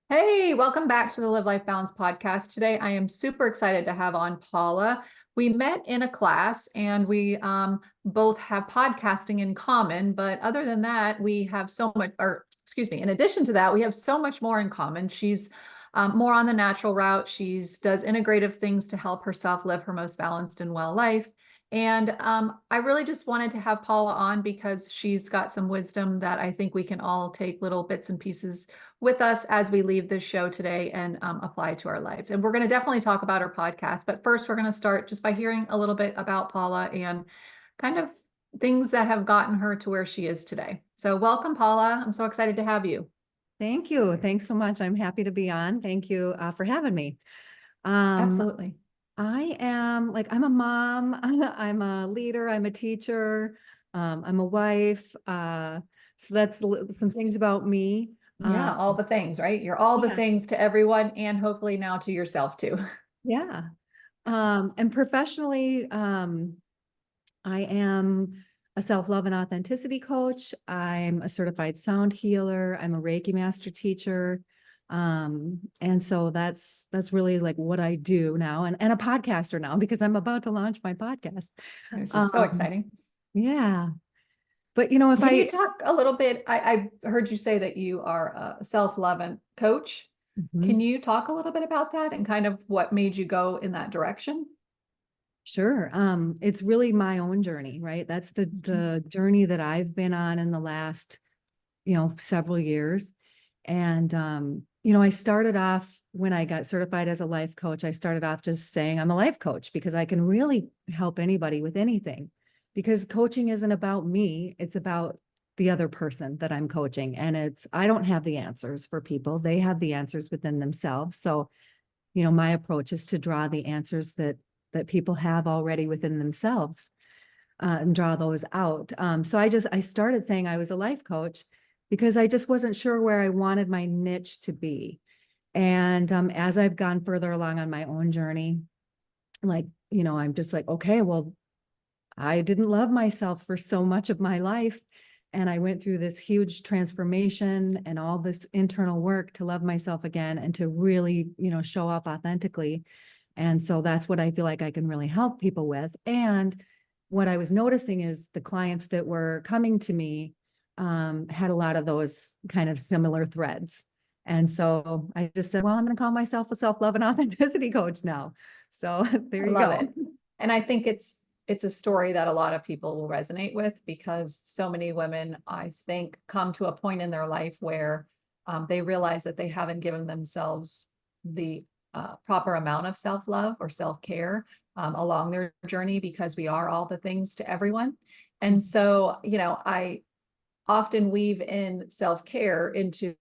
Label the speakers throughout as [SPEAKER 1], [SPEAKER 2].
[SPEAKER 1] Hey, welcome back to the Live Life Balance podcast. Today, I am super excited to have on Paula. We met in a class and we both have podcasting in common, but other than that, we have so much, or excuse me, in addition to that, we have so much more in common. She's more on the natural route. She's does integrative things to help herself live her most balanced and well life. And I really just wanted to have Paula on because she's got some wisdom that I think we can all take little bits and pieces with us as we leave this show today and apply to our lives. And we're going to definitely talk about our podcast. But first, we're going to start just by hearing a little bit about Paula and kind of things that have gotten her to where she is today. So welcome, Paula. I'm so excited to have you.
[SPEAKER 2] Thank you. Thanks so much. I'm happy to be on. Thank you for having me. Um,
[SPEAKER 1] Absolutely.
[SPEAKER 2] I'm a mom, I'm a leader, I'm a teacher, I'm a wife. So that's some things about me.
[SPEAKER 1] Yeah, all the things, right? You're all the
[SPEAKER 2] Yeah,
[SPEAKER 1] things to everyone and hopefully now to yourself too.
[SPEAKER 2] yeah. And professionally, I am a self-love and authenticity coach. I'm a certified sound healer. I'm a Reiki master teacher. And so that's really like what I do now, and a podcaster now because I'm about to launch my podcast.
[SPEAKER 1] It's just so
[SPEAKER 2] Um,
[SPEAKER 1] exciting.
[SPEAKER 2] yeah. But you know, if
[SPEAKER 1] Can you
[SPEAKER 2] I
[SPEAKER 1] talk a little bit? I heard you say that you are a self-love and coach. Can
[SPEAKER 2] Mhm.
[SPEAKER 1] you talk a little bit about that and kind of what made you go in that direction?
[SPEAKER 2] Sure. It's really my own journey, right? That's the journey that I've been on in the last, several years. And I started off when I got certified as a life coach, I started off just saying I'm a life coach because I can really help anybody with anything. Because coaching isn't about me, it's about the other person that I'm coaching. And I don't have the answers for people. They have the answers within themselves. So, my approach is to draw the answers that people have already within themselves, and draw those out. So I started saying I was a life coach because I just wasn't sure where I wanted my niche to be. And as I've gone further along on my own journey, I'm just like, okay, well, I didn't love myself for so much of my life. And I went through this huge transformation and all this internal work to love myself again and to really, show up authentically. And so that's what I feel like I can really help people with. And what I was noticing is the clients that were coming to me had a lot of those kind of similar threads. And so I just said, well, I'm going to call myself a self-love and authenticity coach now. So there
[SPEAKER 1] I
[SPEAKER 2] you
[SPEAKER 1] love
[SPEAKER 2] go.
[SPEAKER 1] it. And I think it's a story that a lot of people will resonate with because so many women, I think, come to a point in their life where they realize that they haven't given themselves the proper amount of self-love or self-care along their journey because we are all the things to everyone. And so, I often weave in self-care into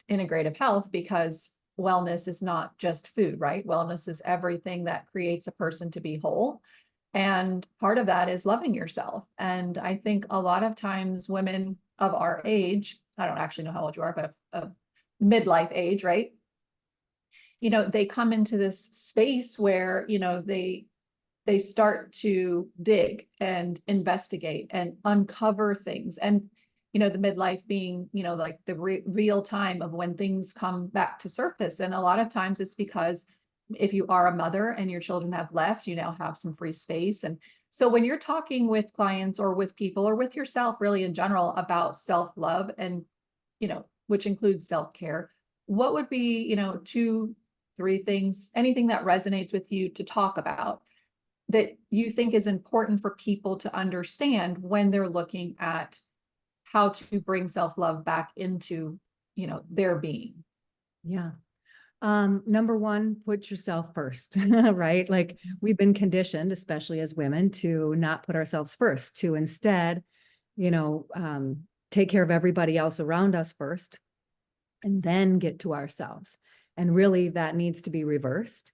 [SPEAKER 1] integrative health because wellness is not just food, right? Wellness is everything that creates a person to be whole. And part of that is loving yourself. And I think a lot of times women of our age, I don't actually know how old you are, but of midlife age, right? They come into this space where, they start to dig and investigate and uncover things. And, the midlife being, like the real time of when things come back to surface. And a lot of times it's because if you are a mother and your children have left, you now have some free space. And so when you're talking with clients or with people or with yourself, really in general, about self-love and, which includes self-care, what would be, two, three things, anything that resonates with you to talk about that you think is important for people to understand when they're looking at how to bring self-love back into, their being?
[SPEAKER 2] Yeah. Number one, put yourself first, right? Like we've been conditioned, especially as women, to not put ourselves first, to instead, you know, um, take care of everybody else around us first and then get to ourselves. And really that needs to be reversed.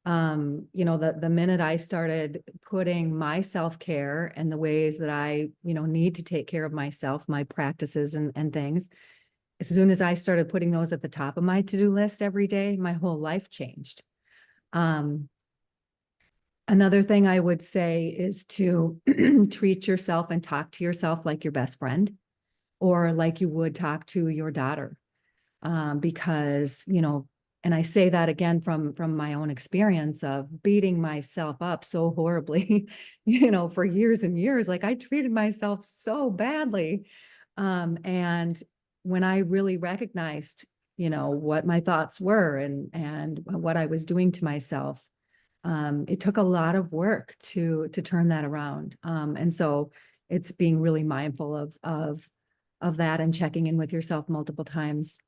[SPEAKER 2] The minute I started putting my self-care and the ways that I, need to take care of myself, my practices and things, as soon as I started putting those at the top of my to-do list every day, my whole life changed. Um, Another thing I would say is to treat yourself and talk to yourself like your best friend or like you would talk to your daughter. because, and I say that again from my own experience of beating myself up so horribly, for years and years. Like I treated myself so badly. And when I really recognized, what my thoughts were and what I was doing to myself, it took a lot of work to turn that around. And so it's being really mindful of that and checking in with yourself multiple times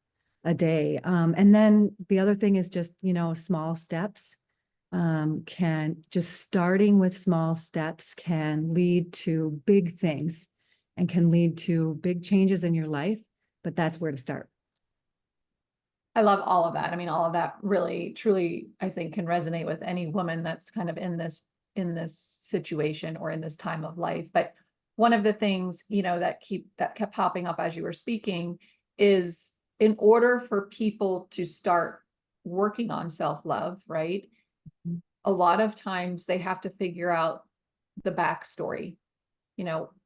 [SPEAKER 2] a day. And then the other thing is just, small steps. Starting with small steps can lead to big things and can lead to big changes in your life, but that's where to start.
[SPEAKER 1] I love all of that. I mean, all of that really, truly, I think can resonate with any woman that's kind of in this situation or in this time of life. But one of the things, that kept popping up as you were speaking is in order for people to start working on self-love, right?
[SPEAKER 2] Mhm.
[SPEAKER 1] A lot of times they have to figure out the backstory,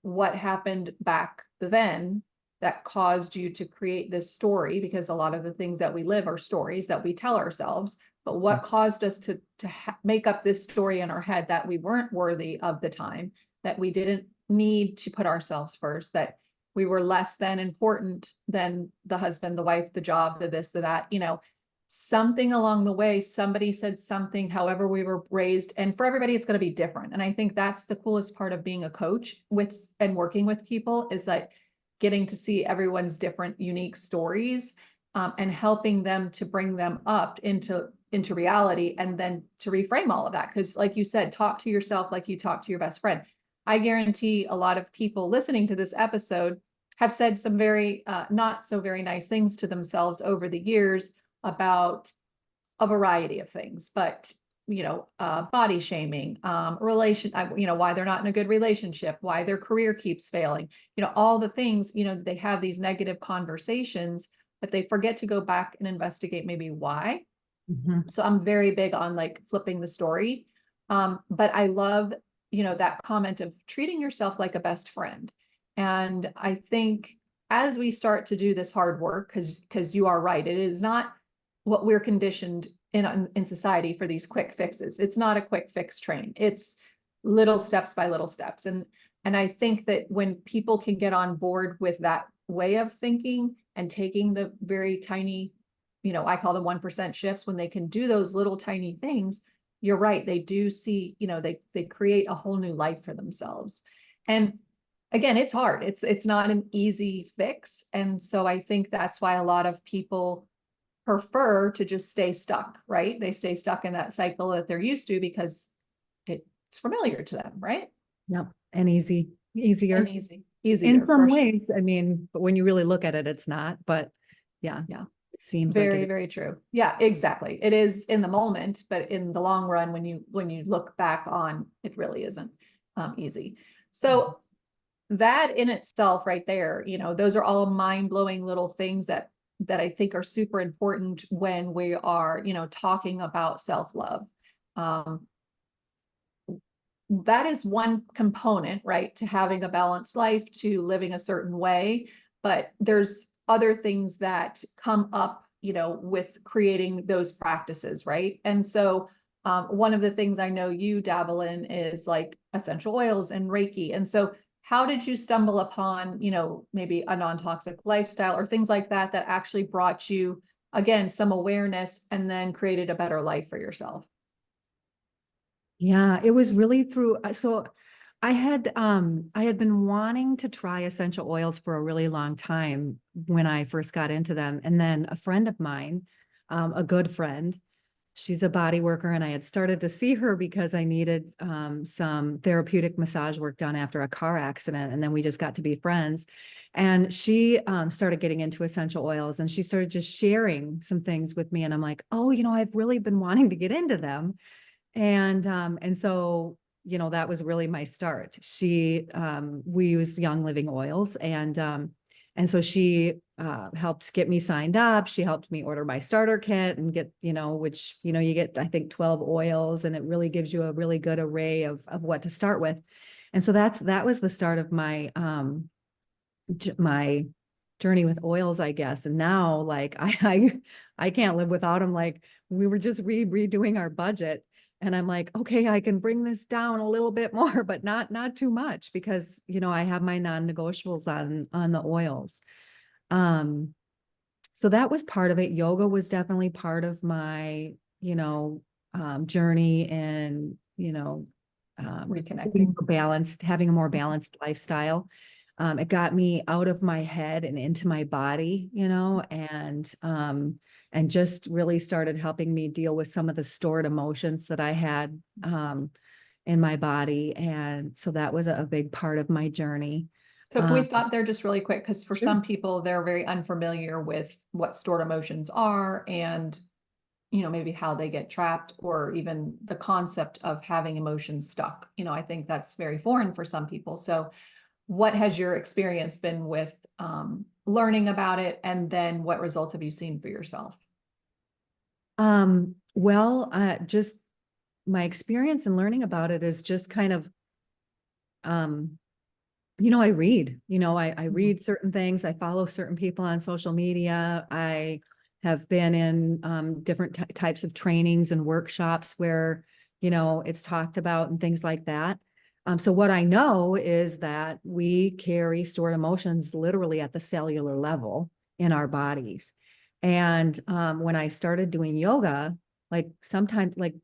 [SPEAKER 1] what happened back then that caused you to create this story, because a lot of the things that we live are stories that we tell ourselves, but what caused us to make up this story in our head that we weren't worthy of the time, that we didn't need to put ourselves first, that we were less than important than the husband, the wife, the job, the this, the that, something along the way, somebody said something, however we were raised, and for everybody, it's going to be different. And I think that's the coolest part of being a coach and working with people is like getting to see everyone's different, unique stories, and helping them to bring them up into reality, and then to reframe all of that. Because like you said, talk to yourself like you talk to your best friend. I guarantee a lot of people listening to this episode have said some very not so very nice things to themselves over the years about a variety of things, but body shaming, why they're not in a good relationship, why their career keeps failing, all the things, they have these negative conversations, but they forget to go back and investigate maybe why.
[SPEAKER 2] Mhm.
[SPEAKER 1] So I'm very big on like flipping the story. But I love, that comment of treating yourself like a best friend. And I think as we start to do this hard work, because you are right, it is not what we're conditioned in society for these quick fixes. It's not a quick fix train. It's little steps by little steps. And I think that when people can get on board with that way of thinking and taking the very tiny, I call them 1% shifts, when they can do those little tiny things, you're right. They do see, they create a whole new life for themselves. And again, it's hard. It's not an easy fix. And so I think that's why a lot of people prefer to just stay stuck, right? They stay stuck in that cycle that they're used to because it's familiar to them, right?
[SPEAKER 2] Yep. And easier
[SPEAKER 1] And easy,
[SPEAKER 2] in
[SPEAKER 1] easier
[SPEAKER 2] some
[SPEAKER 1] for sure.
[SPEAKER 2] ways. I mean, but when you really look at it, it's not, but yeah,
[SPEAKER 1] Yeah.
[SPEAKER 2] it seems like
[SPEAKER 1] Very,
[SPEAKER 2] it.
[SPEAKER 1] very true. Yeah, exactly. It is in the moment, but in the long run, when you look back on, it really isn't easy. So that in itself right there, those are all mind-blowing little things that I think are super important when we are, talking about self-love. Um, that is one component, right, to having a balanced life, to living a certain way. But there's other things that come up, with creating those practices, right? And so one of the things I know you dabble in is like essential oils and Reiki. And so how did you stumble upon, maybe a non-toxic lifestyle or things like that, that actually brought you, again, some awareness and then created a better life for yourself?
[SPEAKER 2] Yeah, it was really through, so I had been wanting to try essential oils for a really long time when I first got into them. And then a friend of mine, a good friend, she's a body worker, and I had started to see her because I needed some therapeutic massage work done after a car accident. And then we just got to be friends. And she started getting into essential oils, and she started just sharing some things with me. And I'm like, oh, I've really been wanting to get into them. And so, that was really my start. We use Young Living oils, and so she helped get me signed up. She helped me order my starter kit and get, which, you get, I think, 12 oils, and it really gives you a really good array of what to start with. And so that was the start of my journey with oils, I guess. And now like I can't live without them. Like we were just redoing our budget and I'm like, okay, I can bring this down a little bit more, but not too much because, you know, I have my non-negotiables on the oils. Um, so that was part of it. Yoga was definitely part of my, you know, journey and, you know, being
[SPEAKER 1] Reconnecting.
[SPEAKER 2] more balanced, having a more balanced lifestyle. It got me out of my head and into my body, you know, and just really started helping me deal with some of the stored emotions that I had, in my body. And so that was a big part of my journey.
[SPEAKER 1] So can we stop there just really quick? Because for
[SPEAKER 2] Sure.
[SPEAKER 1] some people, they're very unfamiliar with what stored emotions are and, you know, maybe how they get trapped or even the concept of having emotions stuck. You know, I think that's very foreign for some people. So what has your experience been with learning about it? And then what results have you seen for yourself?
[SPEAKER 2] Well, just my experience in learning about it is just kind of, um, you know, I read, you know, I
[SPEAKER 1] Mhm.
[SPEAKER 2] read certain things. I follow certain people on social media. I have been in different types of trainings and workshops where, you know, it's talked about and things like that. So what I know is that we carry stored emotions literally at the cellular level in our bodies. And when I started doing yoga, like sometimes like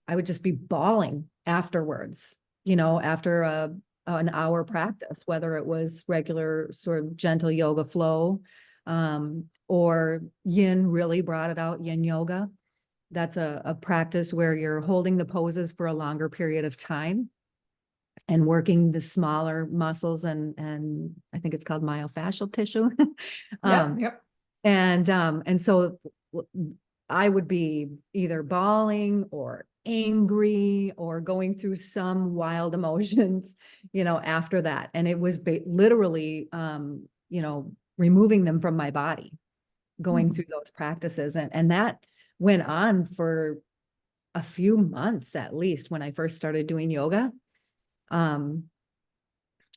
[SPEAKER 2] I would just be bawling afterwards, you know, after an hour practice, whether it was regular sort of gentle yoga flow, or yin really brought it out, yin yoga. That's a practice where you're holding the poses for a longer period of time and working the smaller muscles and I think it's called myofascial tissue.
[SPEAKER 1] Yep,
[SPEAKER 2] um,
[SPEAKER 1] yep.
[SPEAKER 2] and so I would be either bawling or angry or going through some wild emotions, you know, after that. And it was literally, you know, removing them from my body, going
[SPEAKER 1] Mhm.
[SPEAKER 2] through those practices. And that went on for a few months at least when I first started doing yoga. Um,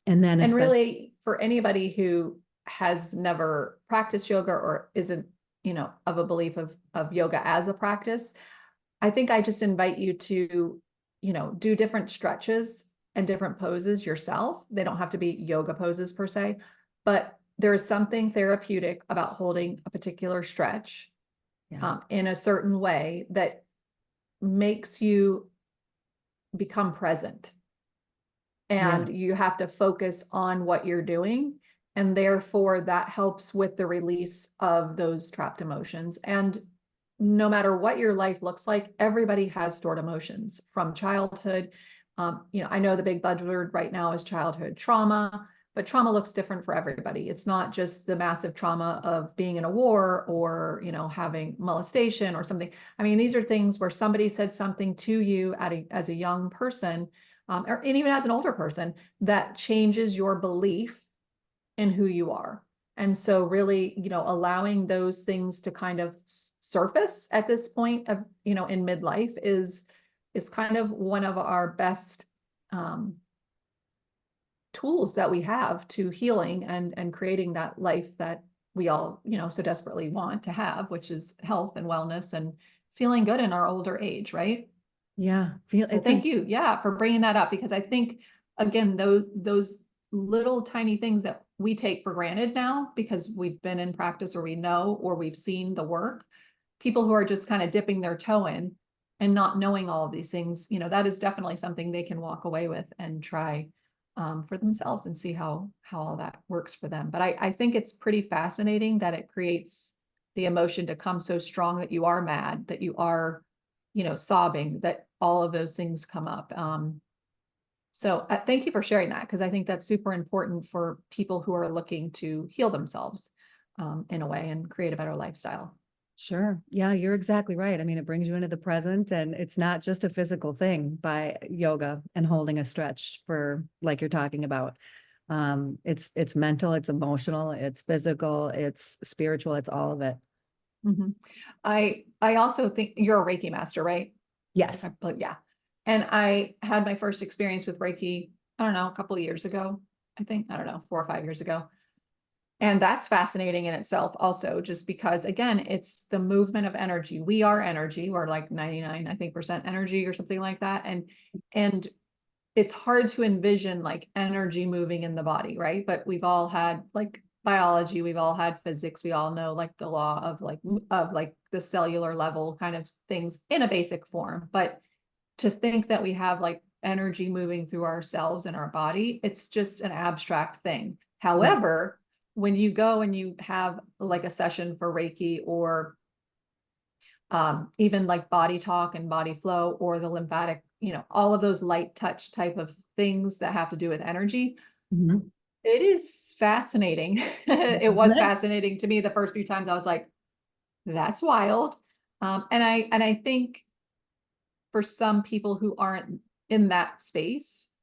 [SPEAKER 2] and then
[SPEAKER 1] And
[SPEAKER 2] especially,
[SPEAKER 1] really, for anybody who has never practiced yoga or isn't, you know, of a belief of yoga as a practice, I think I just invite you to, you know, do different stretches and different poses yourself. They don't have to be yoga poses per se, but there is something therapeutic about holding a particular stretch
[SPEAKER 2] yeah,
[SPEAKER 1] in a certain way that makes you become present.
[SPEAKER 2] yeah,
[SPEAKER 1] And you have to focus on what you're doing. And therefore, that helps with the release of those trapped emotions. And no matter what your life looks like, everybody has stored emotions from childhood. You know, I know the big buzzword right now is childhood trauma, but trauma looks different for everybody. It's not just the massive trauma of being in a war or, you know, having molestation or something. I mean, these are things where somebody said something to you as a young person, and even as an older person, that changes your belief in who you are. And so really, you know, allowing those things to kind of surface at this point of, you know, in midlife is kind of one of our best um, tools that we have to healing and creating that life that we all, you know, so desperately want to have, which is health and wellness and feeling good in our older age, right?
[SPEAKER 2] yeah.
[SPEAKER 1] So
[SPEAKER 2] It's a,
[SPEAKER 1] thank you, yeah, for bringing that up because I think again those little tiny things that we take for granted now because we've been in practice or we know or we've seen the work, people who are just kind of dipping their toe in and not knowing all of these things, you know, that is definitely something they can walk away with and try for themselves and see how all that works for them. But I think it's pretty fascinating that it creates the emotion to come so strong that you are mad, that you are, you know, sobbing, that all of those things come up. So thank you for sharing that because I think that's super important for people who are looking to heal themselves in a way and create a better lifestyle.
[SPEAKER 2] Sure. Yeah, you're exactly right. I mean, it brings you into the present and it's not just a physical thing by yoga and holding a stretch for like you're talking about. It's mental, it's emotional, it's physical, it's spiritual, it's all of it.
[SPEAKER 1] Mhm. I also think you're a Reiki master, right?
[SPEAKER 2] Yes.
[SPEAKER 1] But yeah. And I had my first experience with Reiki, I don't know, a couple of years ago, I think, I don't know, 4 or 5 years ago. And that's fascinating in itself also, just because again, it's the movement of energy. We are energy. We're like 99, I think, percent energy or something like that. And it's hard to envision like energy moving in the body, right? But we've all had like biology, we've all had physics, we all know like the law of like the cellular level kind of things in a basic form. But to think that we have like energy moving through ourselves and our body, it's just an abstract thing.
[SPEAKER 2] Right.
[SPEAKER 1] However, when you go and you have like a session for Reiki or even like body talk and body flow or the lymphatic, all of those light touch type of things that have to do with energy,
[SPEAKER 2] Mhm.
[SPEAKER 1] it is fascinating. It was
[SPEAKER 2] Good.
[SPEAKER 1] fascinating to me the first few times. I was like, that's wild. And I think for some people who aren't in that space,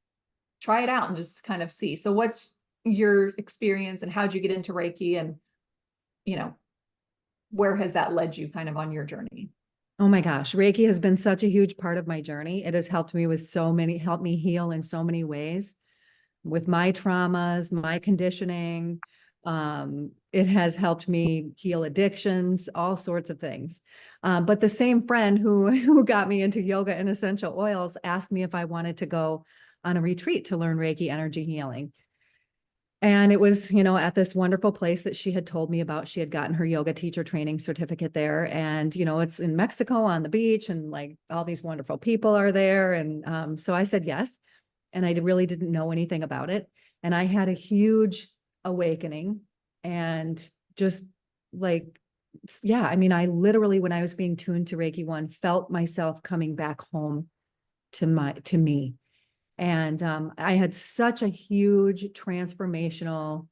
[SPEAKER 1] try it out and just kind of see. So what's your experience and how'd you get into Reiki, and you know, where has that led you kind of on your journey?
[SPEAKER 2] Oh my gosh, Reiki has been such a huge part of my journey. It has helped me with helped me heal in so many ways with my traumas, my conditioning. It has helped me heal addictions, all sorts of things. But the same friend who got me into yoga and essential oils asked me if I wanted to go on a retreat to learn Reiki energy healing. And it was, at this wonderful place that she had told me about. She had gotten her yoga teacher training certificate there. And, it's in Mexico on the beach, and like all these wonderful people are there. And so I said yes. And I really didn't know anything about it. And I had a huge awakening, and just like, yeah, I mean, I literally, when I was being tuned to Reiki 1, felt myself coming back home to me. And I had such a huge transformational,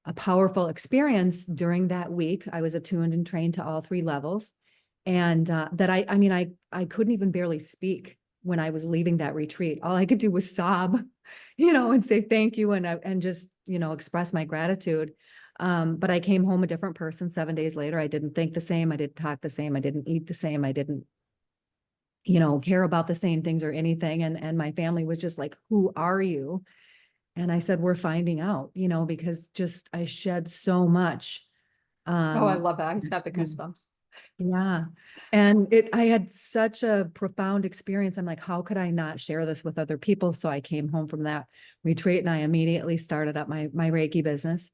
[SPEAKER 2] a powerful experience during that week. I was attuned and trained to all 3 levels. And that I mean, I couldn't even barely speak when I was leaving that retreat. All I could do was sob, and say thank you, and just, express my gratitude. But I came home a different person 7 days later. I didn't think the same. I didn't talk the same. I didn't eat the same. I didn't care about the same things or anything. And my family was just like, who are you? And I said, we're finding out, because just I shed so much.
[SPEAKER 1] Oh, I
[SPEAKER 2] Um,
[SPEAKER 1] love that. I just got the goosebumps.
[SPEAKER 2] yeah. And I had such a profound experience. I'm like, how could I not share this with other people? So I came home from that retreat and I immediately started up my Reiki business.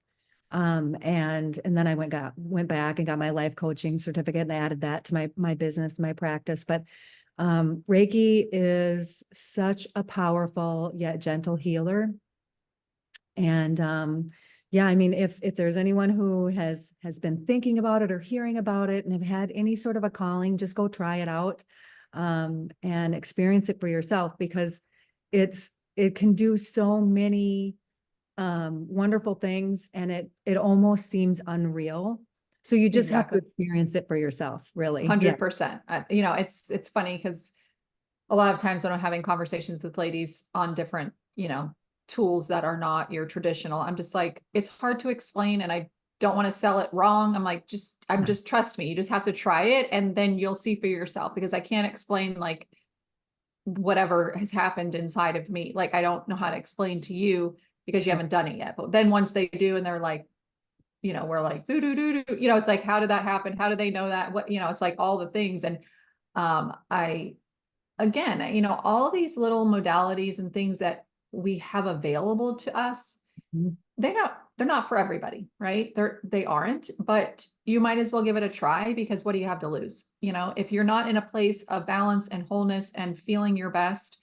[SPEAKER 2] And then I went back and got my life coaching certificate and added that to my business, my practice. But Reiki is such a powerful yet gentle healer. And yeah, I mean, if there's anyone who has been thinking about it or hearing about it and have had any sort of a calling, just go try it out and experience it for yourself, because it can do so many wonderful things, and it almost seems unreal. So you just have to
[SPEAKER 1] Exactly.
[SPEAKER 2] experience it for yourself, really. Yeah.
[SPEAKER 1] 100%. It's funny because a lot of times when I'm having conversations with ladies on different, tools that are not your traditional, I'm just like, it's hard to explain and I don't want to sell it wrong. I'm like, just trust me. You just have to try it and then you'll see for yourself, because I can't explain like whatever has happened inside of me. Like, I don't know how to explain to you because you haven't done it yet. But then once they do and they're like, we're like, doo, doo, doo, doo. It's like, how did that happen? How do they know that? What, it's like all the things. And I again, all these little modalities and things that we have available to us,
[SPEAKER 2] Mhm.
[SPEAKER 1] they're not for everybody, right? They aren't, but you might as well give it a try, because what do you have to lose? If you're not in a place of balance and wholeness and feeling your best,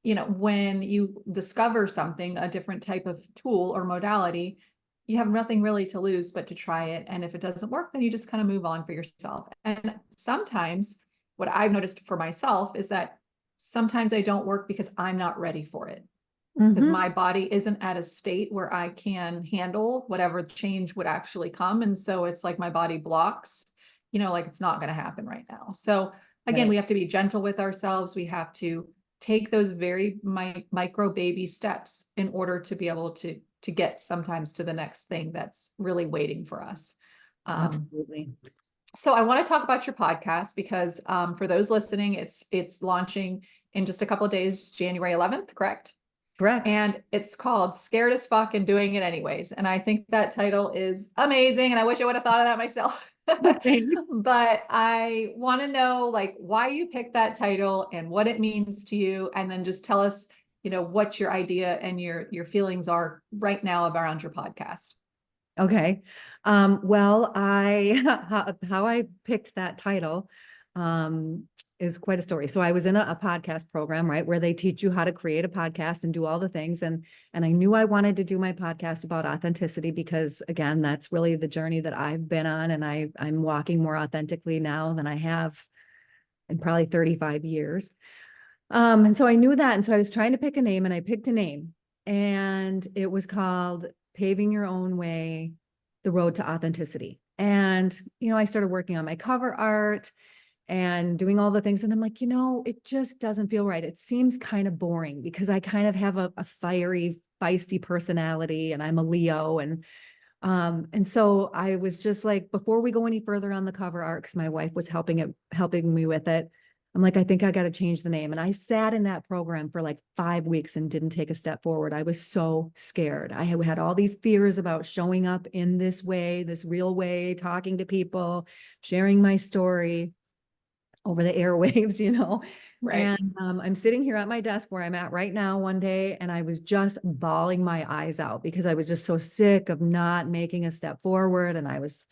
[SPEAKER 1] when you discover something, a different type of tool or modality, you have nothing really to lose but to try it. And if it doesn't work, then you just kind of move on for yourself. And sometimes what I've noticed for myself is that sometimes they don't work because I'm not ready for it, because
[SPEAKER 2] Mhm.
[SPEAKER 1] my body isn't at a state where I can handle whatever change would actually come. And so it's like my body blocks, like it's not going to happen right now. So again,
[SPEAKER 2] Right.
[SPEAKER 1] we have to be gentle with ourselves. We have to take those very micro baby steps in order to be able to get sometimes to the next thing that's really waiting for us. Um,
[SPEAKER 2] Absolutely.
[SPEAKER 1] so I want to talk about your podcast because for those listening, it's launching in just a couple of days, January 11th, correct?
[SPEAKER 2] Correct.
[SPEAKER 1] And it's called Scared as Fuck and Doing It Anyways. And I think that title is amazing. And I wish I would have thought of that myself.
[SPEAKER 2] Thanks.
[SPEAKER 1] But I want to know like why you picked that title and what it means to you. And then just tell us, what your idea and your feelings are right now around your podcast.
[SPEAKER 2] Okay. Well, how I picked that title, is quite a story. So I was in a podcast program, right, where they teach you how to create a podcast and do all the things. And I knew I wanted to do my podcast about authenticity because again, that's really the journey that I've been on. And I'm walking more authentically now than I have in probably 35 years. And so I knew that. And so I was trying to pick a name and I picked a name and it was called Paving Your Own Way, The Road to Authenticity. And, I started working on my cover art and doing all the things. And I'm like, it just doesn't feel right. It seems kind of boring because I kind of have a fiery, feisty personality and I'm a Leo. And so I was just like, before we go any further on the cover art, because my wife was helping me with it, I'm like, I think I got to change the name. And I sat in that program for like 5 weeks and didn't take a step forward. I was so scared. I had all these fears about showing up in this way, this real way, talking to people, sharing my story over the airwaves,
[SPEAKER 1] Right.
[SPEAKER 2] And I'm sitting here at my desk where I'm at right now one day, and I was just bawling my eyes out because I was just so sick of not making a step forward. And I was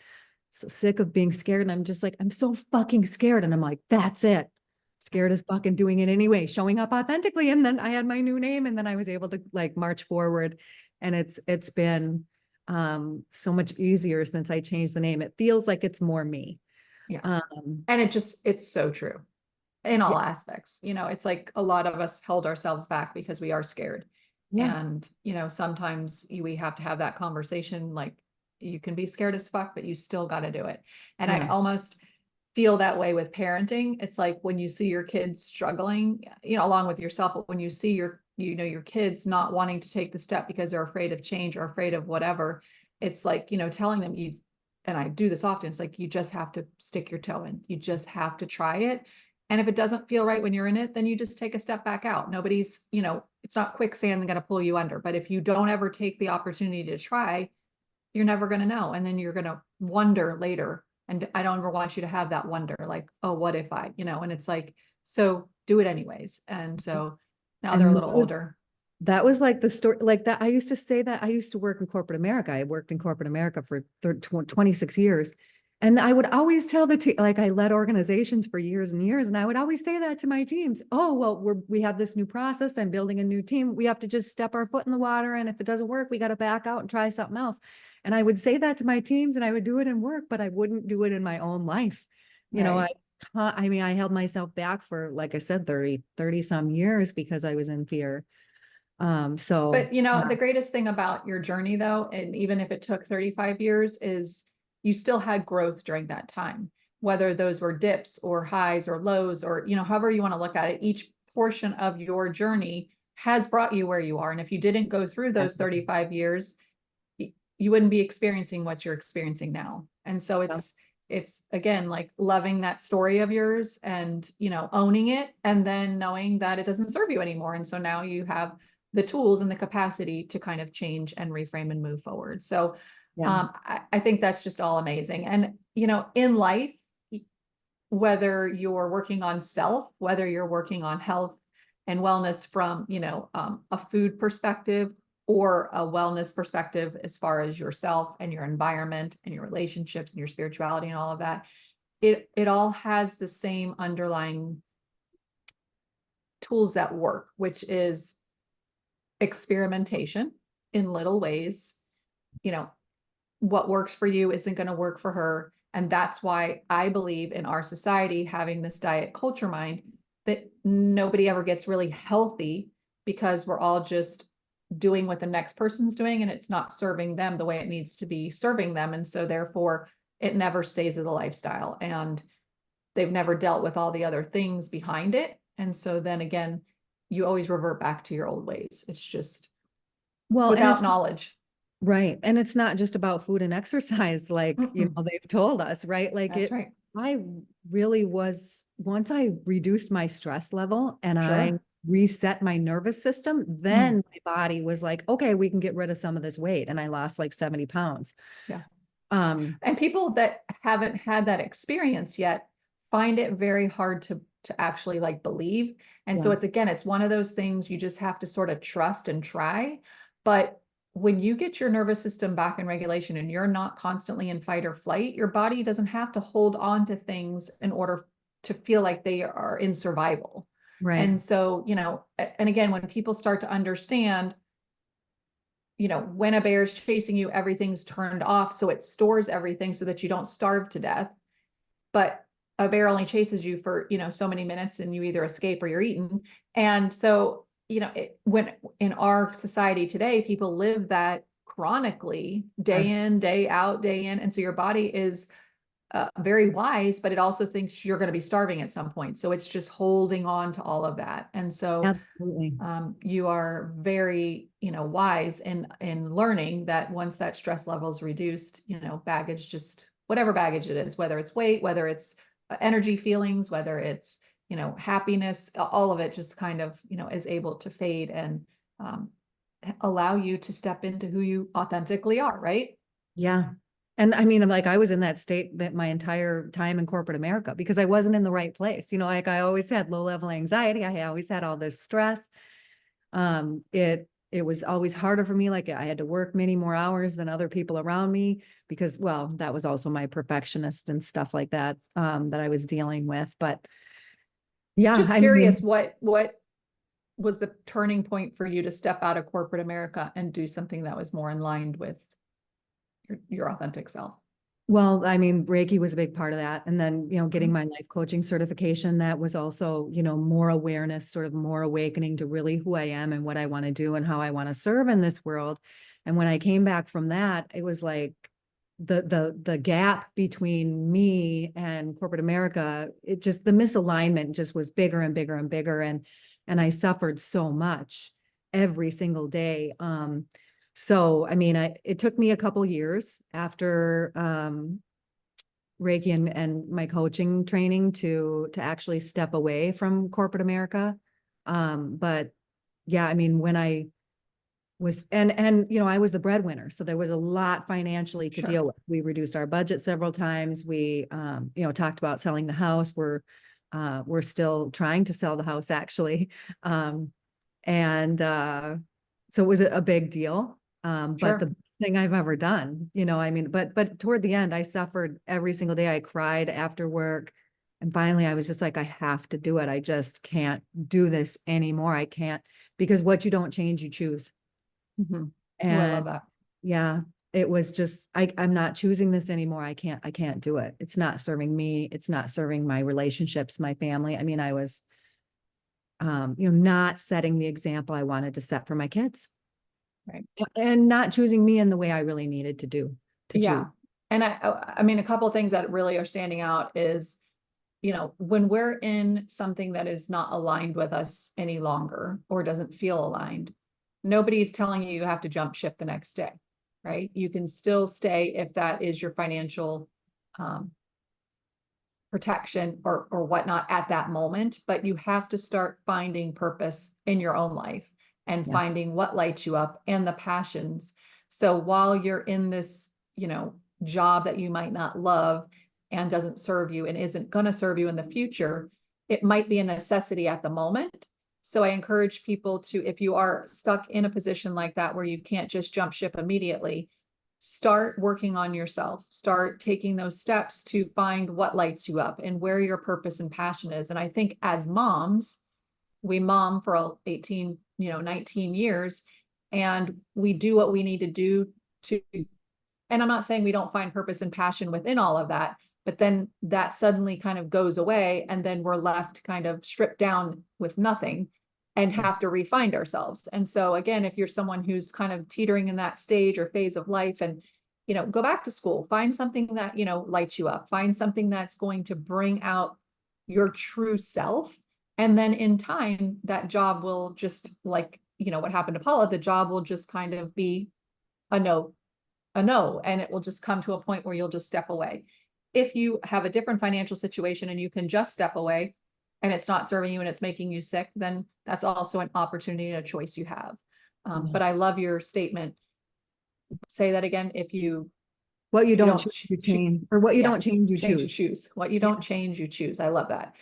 [SPEAKER 2] so sick of being scared. And I'm just like, I'm so fucking scared. And I'm like, that's it. Scared as fucking doing it anyway, showing up authentically. And then I had my new name and then I was able to like march forward. And it's been so much easier since I changed the name. It feels like it's more me.
[SPEAKER 1] Yeah.
[SPEAKER 2] Um,
[SPEAKER 1] And it's so true in
[SPEAKER 2] yeah,
[SPEAKER 1] all aspects. It's like a lot of us hold ourselves back because we are scared.
[SPEAKER 2] yeah,
[SPEAKER 1] And, sometimes we have to have that conversation. Like you can be scared as fuck, but you still got to do it. And I
[SPEAKER 2] yeah,
[SPEAKER 1] almost feel that way with parenting. It's like when you see your kids struggling, along with yourself, but when you see your kids not wanting to take the step because they're afraid of change or afraid of whatever, it's like, telling them and I do this often, it's like, you just have to stick your toe in. You just have to try it. And if it doesn't feel right when you're in it, then you just take a step back out. Nobody's, it's not quicksand going to pull you under. But if you don't ever take the opportunity to try, you're never going to know. And then you're going to wonder later. And I don't ever want you to have that wonder, like, oh, what if and it's like, so do it anyways. And so now they're a
[SPEAKER 2] and
[SPEAKER 1] little older.
[SPEAKER 2] that was like the story like that. I used to say that I used to work in corporate America. I worked in corporate America for 26 years. And I would always tell like I led organizations for years and years. And I would always say that to my teams. Oh, well, we have this new process. I'm building a new team. We have to just step our foot in the water. And if it doesn't work, we got to back out and try something else. And I would say that to my teams and I would do it in work, but I wouldn't do it in my own life.
[SPEAKER 1] Right.
[SPEAKER 2] I mean, I held myself back for, like I said, 30 some years because I was in fear. So
[SPEAKER 1] But the greatest thing about your journey though, and even if it took 35 years, is you still had growth during that time, whether those were dips or highs or lows, or however you want to look at it, each portion of your journey has brought you where you are. And if you didn't go through those 35 years, you wouldn't be experiencing what you're experiencing now. And so it's again like loving that story of yours and owning it and then knowing that it doesn't serve you anymore. And so now you have the tools and the capacity to kind of change and reframe and move forward. So
[SPEAKER 2] yeah.
[SPEAKER 1] I think that's just all amazing. And in life, whether you're working on self, whether you're working on health and wellness from a food perspective or a wellness perspective as far as yourself and your environment and your relationships and your spirituality and all of that, it all has the same underlying tools that work, which is experimentation in little ways. What works for you isn't going to work for her. And that's why I believe in our society having this diet culture mind that nobody ever gets really healthy because we're all just doing what the next person's doing and it's not serving them the way it needs to be serving them. And so therefore it never stays as a lifestyle and they've never dealt with all the other things behind it. And so then again, you always revert back to your old ways. It's just
[SPEAKER 2] Well, and
[SPEAKER 1] without
[SPEAKER 2] it's
[SPEAKER 1] knowledge.
[SPEAKER 2] right. And it's not just about food and exercise, like,
[SPEAKER 1] Mm-mm.
[SPEAKER 2] they've told us, right?
[SPEAKER 1] That's right.
[SPEAKER 2] I really was, once I reduced my stress level and I
[SPEAKER 1] Sure.
[SPEAKER 2] reset my nervous system, then my body was like, okay, we can get rid of some of this weight. And I lost like 70 pounds.
[SPEAKER 1] Yeah.
[SPEAKER 2] Um,
[SPEAKER 1] And people that haven't had that experience yet find it very hard to actually like believe. And so
[SPEAKER 2] yeah,
[SPEAKER 1] it's, again, it's one of those things you just have to sort of trust and try. But when you get your nervous system back in regulation and you're not constantly in fight or flight, your body doesn't have to hold on to things in order to feel like they are in survival.
[SPEAKER 2] right.
[SPEAKER 1] And so, and again, when people start to understand, when a bear is chasing you, everything's turned off. So it stores everything so that you don't starve to death. But a bear only chases you for, so many minutes and you either escape or you're eaten. And so, when in our society today, people live that chronically, day in, day out, day in. And so your body is very wise, but it also thinks you're going to be starving at some point. So it's just holding on to all of that. And so
[SPEAKER 2] Absolutely.
[SPEAKER 1] you are very, wise in learning that once that stress level is reduced, baggage, just whatever baggage it is, whether it's weight, whether it's energy feelings, whether it's, happiness, all of it just kind of, is able to fade and um, allow you to step into who you authentically are, right?
[SPEAKER 2] Yeah. And I mean, like I was in that state that my entire time in corporate America because I wasn't in the right place. Like I always had low level anxiety. I always had all this stress. It was always harder for me. Like I had to work many more hours than other people around me because, well, that was also my perfectionist and stuff like that, that I was dealing with. But yeah,
[SPEAKER 1] Just
[SPEAKER 2] I mean,
[SPEAKER 1] curious, what was the turning point for you to step out of corporate America and do something that was more in line with your authentic self?
[SPEAKER 2] well, I mean, Reiki was a big part of that. And then, getting my life coaching certification, that was also, more awareness, sort of more awakening to really who I am and what I want to do and how I want to serve in this world. And when I came back from that, it was like the gap between me and corporate America, the misalignment just was bigger and bigger and bigger. And I suffered so much every single day. So, I mean, it took me a couple years after Reiki and my coaching training to actually step away from corporate America. But yeah, I mean, when I was and I was the breadwinner, so there was a lot financially to
[SPEAKER 1] Sure.
[SPEAKER 2] deal with. We reduced our budget several times. We talked about selling the house. We're still trying to sell the house actually. And so it was a big deal. But the
[SPEAKER 1] Sure.
[SPEAKER 2] best thing I've ever done, I mean, but toward the end, I suffered every single day. I cried after work. And finally, I was just like, I have to do it. I just can't do this anymore. I can't, because what you don't change, you choose.
[SPEAKER 1] Mhm. Oh, I love
[SPEAKER 2] And
[SPEAKER 1] that.
[SPEAKER 2] yeah, it was just, I'm not choosing this anymore. I can't do it. It's not serving me. It's not serving my relationships, my family. I mean, I was, not setting the example I wanted to set for my kids.
[SPEAKER 1] Right.
[SPEAKER 2] And not choosing me in the way I really needed to
[SPEAKER 1] Yeah.
[SPEAKER 2] choose.
[SPEAKER 1] And I mean, a couple of things that really are standing out is, when we're in something that is not aligned with us any longer or doesn't feel aligned, nobody's telling you you have to jump ship the next day, right? You can still stay if that is your financial um, protection or whatnot at that moment, but you have to start finding purpose in your own life and
[SPEAKER 2] Yeah.
[SPEAKER 1] finding what lights you up and the passions. So while you're in this, job that you might not love and doesn't serve you and isn't going to serve you in the future, it might be a necessity at the moment. So I encourage people to, if you are stuck in a position like that where you can't just jump ship immediately, start working on yourself, start taking those steps to find what lights you up and where your purpose and passion is. And I think as moms, we mom for 18, 19 years, and we do what we need to do to, and I'm not saying we don't find purpose and passion within all of that, but then that suddenly kind of goes away. And then we're left kind of stripped down with nothing and have to re-find ourselves. And so again, if you're someone who's kind of teetering in that stage or phase of life, and, go back to school, find something that, lights you up, find something that's going to bring out your true self. And then in time, that job will just like, what happened to Paula, the job will just kind of be a no, and it will just come to a point where you'll just step away. If you have a different financial situation and you can just step away, and it's not serving you and it's making you sick, then that's also an opportunity and a choice you have. But I love your statement. Say that again. If
[SPEAKER 2] What you
[SPEAKER 1] you
[SPEAKER 2] don't
[SPEAKER 1] don't
[SPEAKER 2] choose, you change, or what you
[SPEAKER 1] yeah,
[SPEAKER 2] don't change, you
[SPEAKER 1] change, you
[SPEAKER 2] choose.
[SPEAKER 1] choose. What you
[SPEAKER 2] Yeah.
[SPEAKER 1] don't change, you choose. I love that.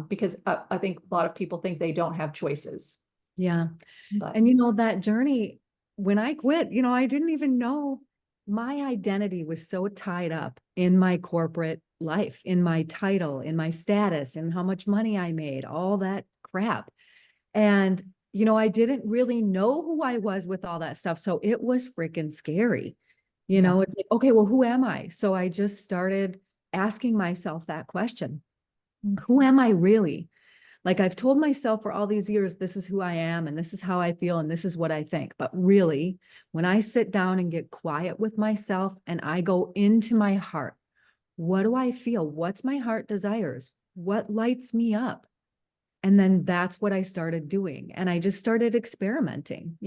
[SPEAKER 1] Because I think a lot of people think they don't have choices,
[SPEAKER 2] Yeah.
[SPEAKER 1] but
[SPEAKER 2] And that journey, when I quit, I didn't even know my identity was so tied up in my corporate life, in my title, in my status, and how much money I made, all that crap. And, I didn't really know who I was with all that stuff. So it was freaking scary.
[SPEAKER 1] yeah.
[SPEAKER 2] It's like, okay, well, who am I? So I just started asking myself that question. Who am I really? Like, I've told myself for all these years, this is who I am and this is how I feel and this is what I think. But really, when I sit down and get quiet with myself and I go into my heart, what do I feel? What's my heart desires? What lights me up? And then that's what I started doing. And I just started experimenting,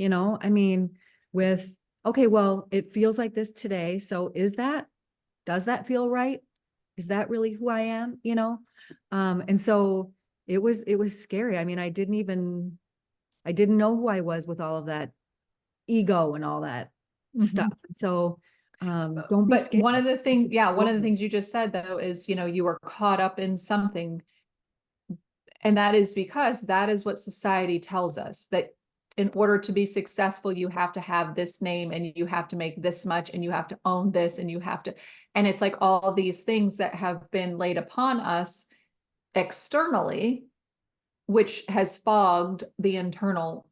[SPEAKER 2] with, okay, well, it feels like this today. So does that feel right? Is that really who I am? And so it was scary. I mean, I didn't know who I was with all of that ego and all that
[SPEAKER 1] Mhm.
[SPEAKER 2] stuff. So, don't be
[SPEAKER 1] But
[SPEAKER 2] scared.
[SPEAKER 1] one of the things, yeah, one of the
[SPEAKER 2] Forward.
[SPEAKER 1] things you just said though is, you were caught up in something. And that is because that is what society tells us, that in order to be successful, you have to have this name and you have to make this much and you have to own this and you have to, and it's like all these things that have been laid upon us externally, which has fogged the internal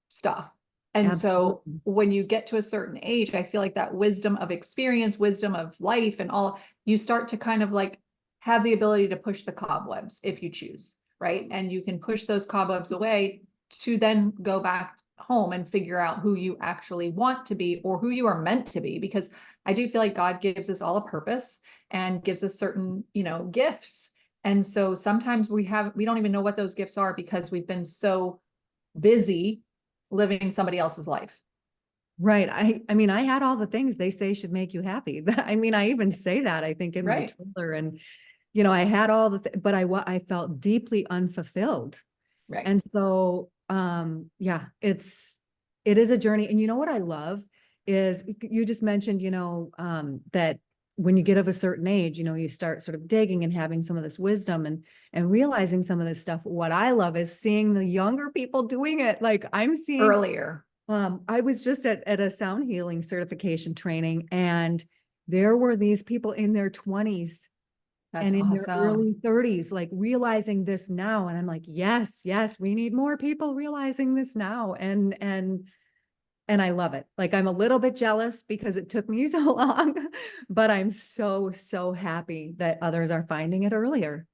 [SPEAKER 1] stuff. And so
[SPEAKER 2] Absolutely.
[SPEAKER 1] when you get to a certain age, I feel like that wisdom of experience, wisdom of life and all, you start to kind of like have the ability to push the cobwebs if you choose, right? And you can push those cobwebs away to then go back home and figure out who you actually want to be or who you are meant to be. Because I do feel like God gives us all a purpose and gives us certain, gifts. And so sometimes we don't even know what those gifts are because we've been so busy living somebody else's life.
[SPEAKER 2] Right. I mean, I had all the things they say should make you happy. I mean, I even say that, I think, in my
[SPEAKER 1] Right.
[SPEAKER 2] trailer, and, I had all but I felt deeply unfulfilled.
[SPEAKER 1] Right.
[SPEAKER 2] And so, yeah, it is a journey. And you know what I love is you just mentioned, that when you get of a certain age, you start sort of digging and having some of this wisdom and realizing some of this stuff. What I love is seeing the younger people doing it. Like, I'm seeing,
[SPEAKER 1] Earlier.
[SPEAKER 2] I was just at a sound healing certification training, and there were these people in their 20s
[SPEAKER 1] That's
[SPEAKER 2] and in their
[SPEAKER 1] awesome.
[SPEAKER 2] early 30s, like realizing this now. And I'm like, yes, yes, we need more people realizing this now. And I love it. Like, I'm a little bit jealous because it took me so long, but I'm so, so happy that others are finding it earlier.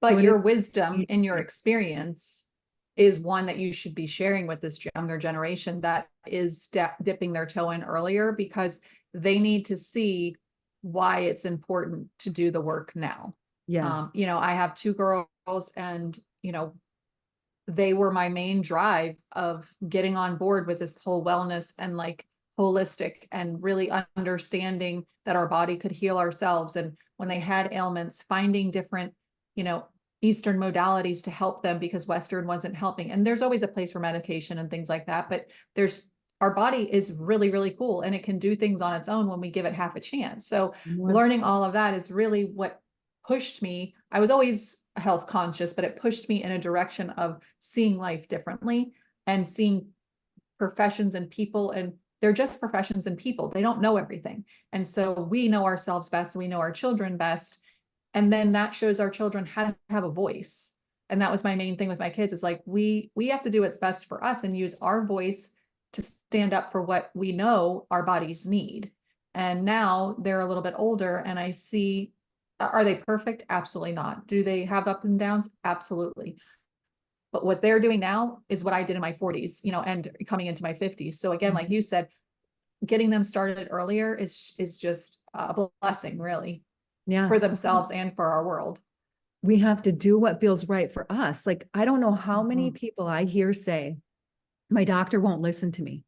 [SPEAKER 2] So
[SPEAKER 1] But
[SPEAKER 2] it
[SPEAKER 1] your wisdom in your
[SPEAKER 2] is.
[SPEAKER 1] experience is one that you should be sharing with this younger generation that is dipping their toe in earlier because they need to see why it's important to do the work now.
[SPEAKER 2] Yes.
[SPEAKER 1] I have two girls and, they were my main drive of getting on board with this whole wellness and like holistic and really understanding that our body could heal ourselves. And when they had ailments, finding different, you know, Eastern modalities to help them because Western wasn't helping. And there's always a place for medication and things like that. But our body is really, really cool and it can do things on its own when we give it half a chance. So
[SPEAKER 2] More.
[SPEAKER 1] learning all of that is really what pushed me. I was always health conscious, but it pushed me in a direction of seeing life differently and seeing professions and people, and they're just professions and people. They don't know everything. And so we know ourselves best and we know our children best. And then that shows our children how to have a voice. And that was my main thing with my kids is like, we have to do what's best for us and use our voice to stand up for what we know our bodies need. And now they're a little bit older and I see, are they perfect? Absolutely not. Do they have up and downs? Absolutely. But what they're doing now is what I did in my 40s, and coming into my 50s. So again, like you said, getting them started earlier is just a blessing, really,
[SPEAKER 2] Yeah.
[SPEAKER 1] for themselves and for our world.
[SPEAKER 2] We have to do what feels right for us. Like, I don't know how many
[SPEAKER 1] Mhm.
[SPEAKER 2] people I hear say, my doctor won't listen to me.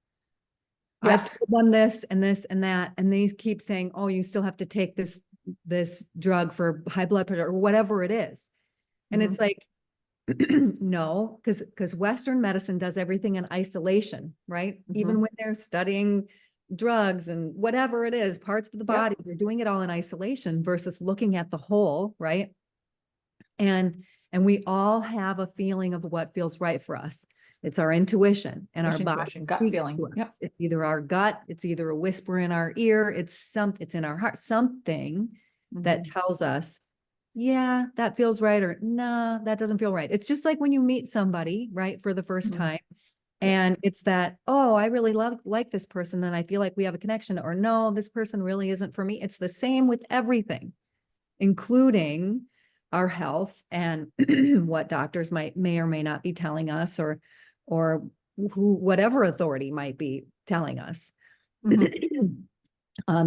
[SPEAKER 2] I've
[SPEAKER 1] Yeah.
[SPEAKER 2] told them this and this and that, and they keep saying, oh, you still have to take this drug for high blood pressure or whatever it is. And
[SPEAKER 1] Mhm.
[SPEAKER 2] it's like, No, because Western medicine does everything in isolation, right? Even
[SPEAKER 1] Mhm.
[SPEAKER 2] when they're studying drugs and whatever it is, parts of the
[SPEAKER 1] Yep.
[SPEAKER 2] body, they're doing it all in isolation versus looking at the whole, right? And we all have a feeling of what feels right for us. It's our intuition, and our body
[SPEAKER 1] Intuition, gut
[SPEAKER 2] speaks
[SPEAKER 1] feeling.
[SPEAKER 2] to
[SPEAKER 1] Yep.
[SPEAKER 2] us. It's either our gut, it's either a whisper in our ear, it's in our heart, something that
[SPEAKER 1] Mhm.
[SPEAKER 2] tells us, yeah, that feels right, or nah, that doesn't feel right. It's just like when you meet somebody, right, for the first
[SPEAKER 1] Mhm.
[SPEAKER 2] time,
[SPEAKER 1] Yep.
[SPEAKER 2] and it's that, oh, I really like this person and I feel like we have a connection, or no, this person really isn't for me. It's the same with everything, including our health and what doctors may or may not be telling us, or whatever authority might be telling us.
[SPEAKER 1] Mhm.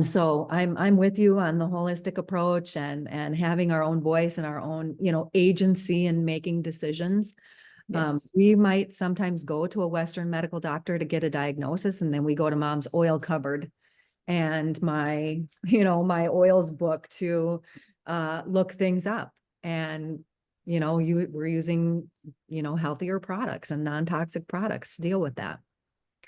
[SPEAKER 2] So I'm with you on the holistic approach, and having our own voice and our own, agency in making decisions.
[SPEAKER 1] Yes.
[SPEAKER 2] We might sometimes go to a Western medical doctor to get a diagnosis, and then we go to mom's oil cupboard and my oils book to look things up. And we're using healthier products and non-toxic products to deal with that.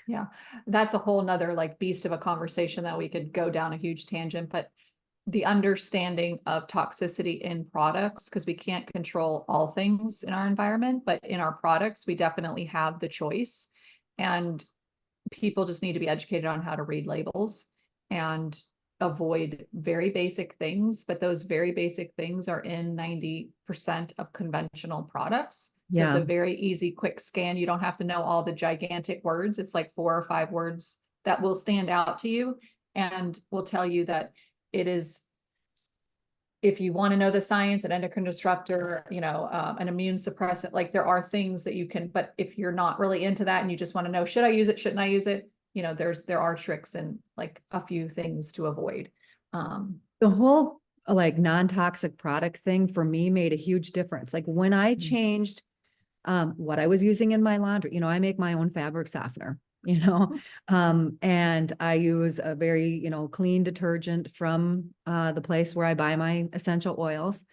[SPEAKER 1] Yeah. That's a whole nother like beast of a conversation that we could go down a huge tangent, but the understanding of toxicity in products, because we can't control all things in our environment, but in our products, we definitely have the choice. And people just need to be educated on how to read labels and avoid very basic things. But those very basic things are in 90% of conventional products. So it's
[SPEAKER 2] Yeah.
[SPEAKER 1] a very easy, quick scan. You don't have to know all the gigantic words. It's like 4 or 5 words that will stand out to you and will tell you that it is, if you want to know the science, an endocrine disruptor, an immune suppressant, like there are things that you can, but if you're not really into that and you just want to know, should I use it? Shouldn't I use it? There are tricks and like a few things to avoid.
[SPEAKER 2] The whole like non-toxic product thing for me made a huge difference. Like when I changed what I was using in my laundry, I make my own fabric softener, and I use a very, clean detergent from the place where I buy my essential oils.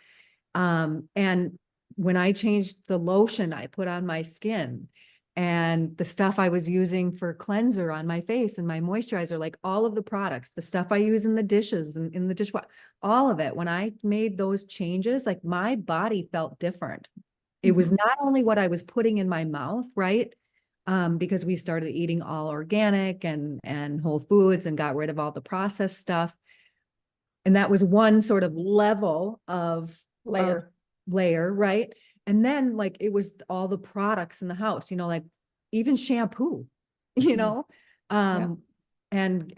[SPEAKER 2] And when I changed the lotion I put on my skin and the stuff I was using for cleanser on my face and my moisturizer, like all of the products, the stuff I use in the dishes and in the dishwasher, all of it, when I made those changes, like my body felt different. It was not only what I was putting in my mouth, right? Because we started eating all organic and whole foods and got rid of all the processed stuff. And that was one sort of level of
[SPEAKER 1] Layer.
[SPEAKER 2] layer, right? And then like it was all the products in the house, like even shampoo, you know.
[SPEAKER 1] Yeah.
[SPEAKER 2] Um, and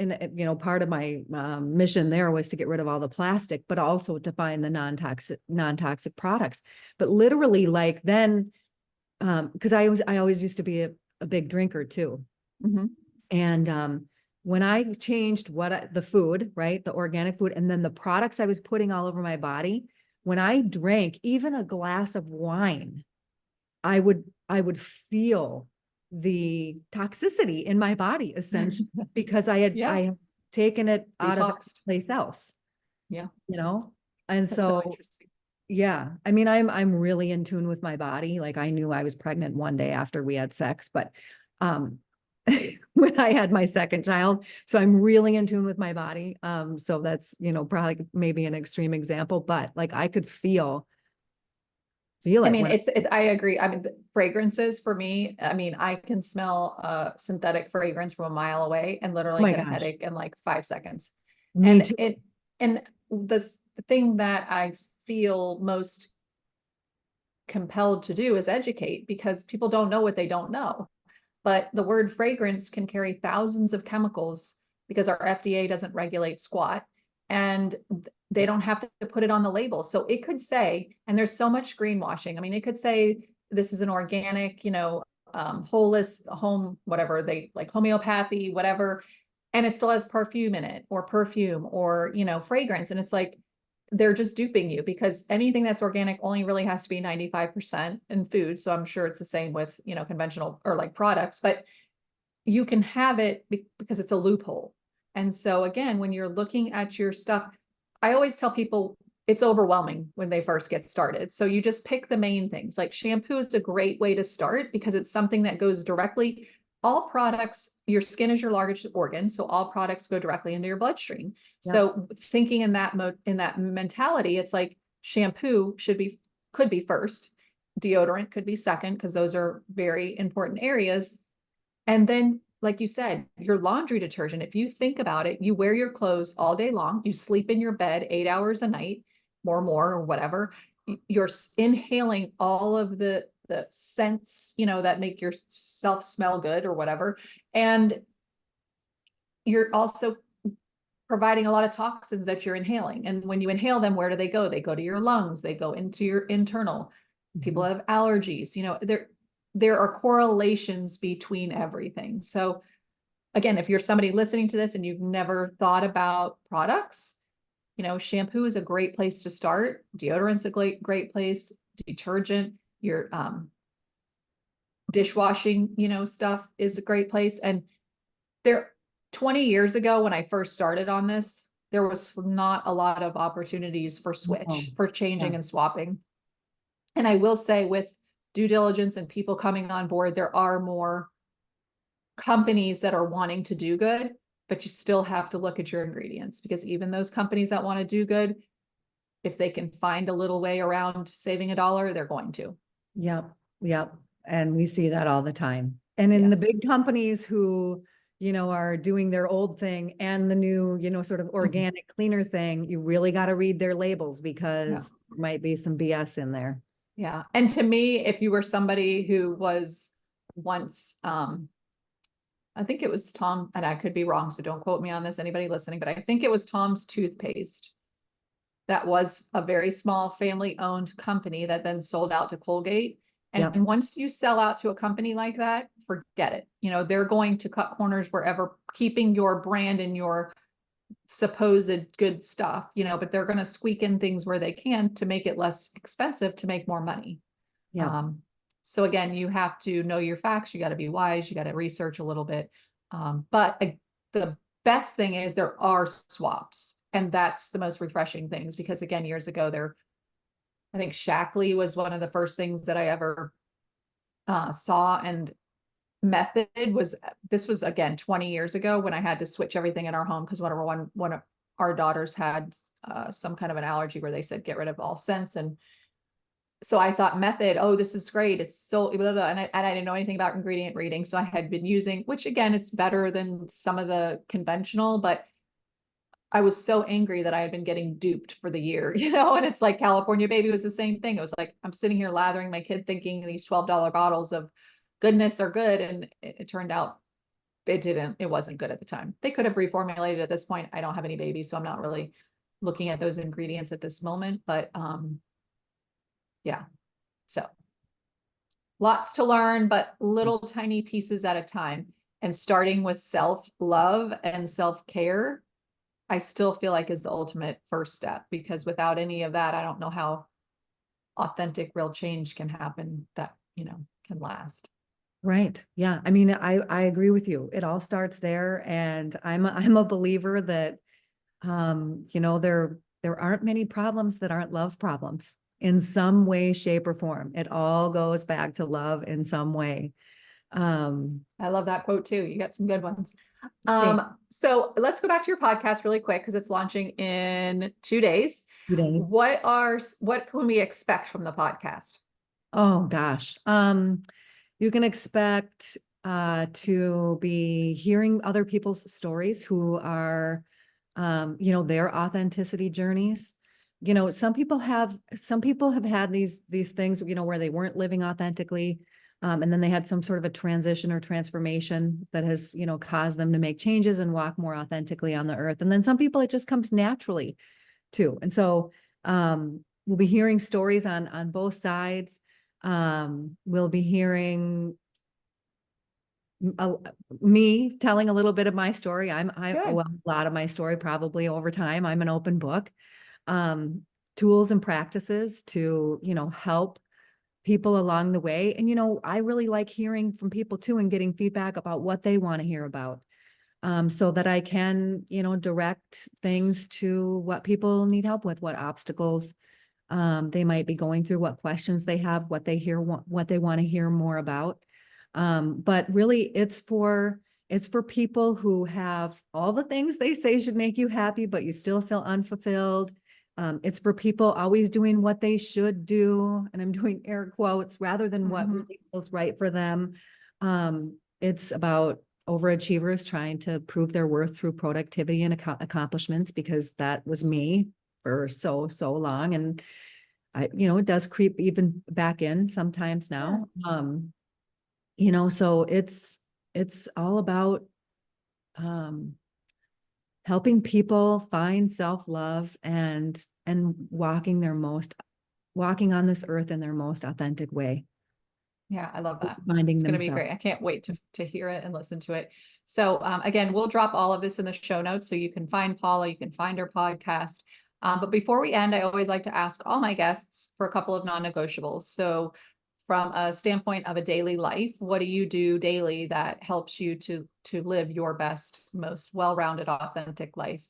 [SPEAKER 2] part of my mission there was to get rid of all the plastic, but also to find the non-toxic products. But literally, like then, because I always used to be a big drinker too.
[SPEAKER 1] Mhm.
[SPEAKER 2] And when I changed the food, right, the organic food, and then the products I was putting all over my body, when I drank even a glass of wine, I would feel the toxicity in my body essentially because
[SPEAKER 1] Yeah.
[SPEAKER 2] I had taken it out of
[SPEAKER 1] Detoxed.
[SPEAKER 2] place else,
[SPEAKER 1] Yeah.
[SPEAKER 2] you know? And
[SPEAKER 1] That's so
[SPEAKER 2] so,
[SPEAKER 1] interesting.
[SPEAKER 2] yeah, I mean, I'm really in tune with my body. Like I knew I was pregnant one day after we had sex, but um when I had my second child. So I'm really in tune with my body. So that's, probably maybe an extreme example, but like I could feel
[SPEAKER 1] I
[SPEAKER 2] it
[SPEAKER 1] mean,
[SPEAKER 2] when,
[SPEAKER 1] I agree. I mean, the fragrances for me, I mean, I can smell a synthetic fragrance from a mile away and
[SPEAKER 2] oh
[SPEAKER 1] literally
[SPEAKER 2] my
[SPEAKER 1] get a
[SPEAKER 2] gosh,
[SPEAKER 1] headache in like 5 seconds.
[SPEAKER 2] me
[SPEAKER 1] And
[SPEAKER 2] too.
[SPEAKER 1] the thing that I feel most compelled to do is educate because people don't know what they don't know. But the word fragrance can carry thousands of chemicals because our FDA doesn't regulate squat and they don't have to put it on the label. So it could say, and there's so much greenwashing. I mean, it could say this is an organic, holistic home, whatever they like homeopathy, whatever. And it still has perfume in it or perfume or, fragrance. And it's like, they're just duping you because anything that's organic only really has to be 95% in food. So I'm sure it's the same with, conventional or like products, but you can have it because it's a loophole. And so again, when you're looking at your stuff, I always tell people it's overwhelming when they first get started. So you just pick the main things. Like shampoo is a great way to start because it's something that goes directly, all products, your skin is your largest organ, so all products go directly into your bloodstream.
[SPEAKER 2] Yep.
[SPEAKER 1] So thinking in that mentality, it's like shampoo could be first, deodorant could be second, because those are very important areas. And then, like you said, your laundry detergent, if you think about it, you wear your clothes all day long, you sleep in your bed 8 hours a night, or more, or whatever. You're inhaling all of the scents, that make yourself smell good or whatever. And you're also providing a lot of toxins that you're inhaling. And when you inhale them, where do they go? They go to your lungs, they go into your internal. People have allergies, there are correlations between everything. So again, if you're somebody listening to this and you've never thought about products, shampoo is a great place to start. Deodorant's a great place. Detergent, your dishwashing, stuff is a great place. And 20 years ago, when I first started on this, there was not a lot of opportunities for for changing and swapping. And I will say, with due diligence and people coming on board, there are more companies that are wanting to do good, but you still have to look at your ingredients, because even those companies that want to do good, if they can find a little way around saving $1, they're going to.
[SPEAKER 2] Yep. Yep. And we see that all the time. And in the
[SPEAKER 1] Yes.
[SPEAKER 2] big companies who, are doing their old thing and the new, sort of organic, cleaner thing, you really got to read their labels, because there might be some BS in there.
[SPEAKER 1] Yeah. And to me, if you were somebody who was once, I think it was Tom, and I could be wrong, so don't quote me on this, anybody listening, but I think it was Tom's toothpaste. That was a very small family-owned company that then sold out to Colgate. And once you sell out to a company like that, forget it. They're going to cut corners wherever, keeping your brand and your supposed good stuff, but they're going to squeak in things where they can to make it less expensive, to make more money.
[SPEAKER 2] Yeah.
[SPEAKER 1] So again, you have to know your facts. You got to be wise. You got to research a little bit. But the best thing is there are swaps, and that's the most refreshing things, because again, years ago, I think Shackley was one of the first things that I ever saw. And Method this was again 20 years ago, when I had to switch everything in our home, because one of our daughters had some kind of an allergy where they said get rid of all scents. And so I thought Method, oh, this is great, it's so blah, blah, and I didn't know anything about ingredient reading, so I had been using, which again, it's better than some of the conventional, but I was so angry that I had been getting duped for the year, and it's like California Baby was the same thing. It was like, I'm sitting here lathering my kid thinking these $12 bottles of goodness are good, and it turned out it wasn't good at the time. They could have reformulated at this point. I don't have any babies, so I'm not really looking at those ingredients at this moment, but yeah. So lots to learn, but little tiny pieces at a time, and starting with self-love and self-care, I still feel like is the ultimate first step, because without any of that, I don't know how authentic, real change can happen that, can last.
[SPEAKER 2] Right. Yeah. I mean, I agree with you. It all starts there. And I'm a believer that, there aren't many problems that aren't love problems in some way, shape, or form. It all goes back to love in some way.
[SPEAKER 1] I love that quote too. You got some good ones.
[SPEAKER 2] Thanks.
[SPEAKER 1] So let's go back to your podcast really quick, because it's launching in 2 days.
[SPEAKER 2] 2 days.
[SPEAKER 1] What can we expect from the podcast?
[SPEAKER 2] Oh gosh. You can expect to be hearing other people's stories who are, their authenticity journeys. Some people have had these things, where they weren't living authentically. And then they had some sort of a transition or transformation that has, caused them to make changes and walk more authentically on the earth. And then some people, it just comes naturally too. And so we'll be hearing stories on both sides. We'll be hearing me telling a little bit of my story. Well, a lot of my story probably over time. I'm an open book. Tools and practices to, help people along the way. And, I really like hearing from people too, and getting feedback about what they want to hear about. so that I can, direct things to what people need help with, what obstacles they might be going through, what questions they have, what they what they want to hear more about. But really it's for people who have all the things they say should make you happy, but you still feel unfulfilled. It's for people always doing what they should do, and I'm doing air quotes, rather than what really feels right for them. It's about overachievers trying to prove their worth through productivity and accomplishments, because that was me for so long. And it does creep even back in sometimes now. So it's all about helping people find self-love and walking on this earth in their most authentic way.
[SPEAKER 1] Yeah, I love that.
[SPEAKER 2] Finding
[SPEAKER 1] It's going to be great. I
[SPEAKER 2] themselves.
[SPEAKER 1] can't wait to hear it and listen to it. So again, we'll drop all of this in the show notes so you can find Paula, you can find her podcast. But before we end, I always like to ask all my guests for a couple of non-negotiables. So from a standpoint of a daily life, what do you do daily that helps you to live your best, most well-rounded, authentic life?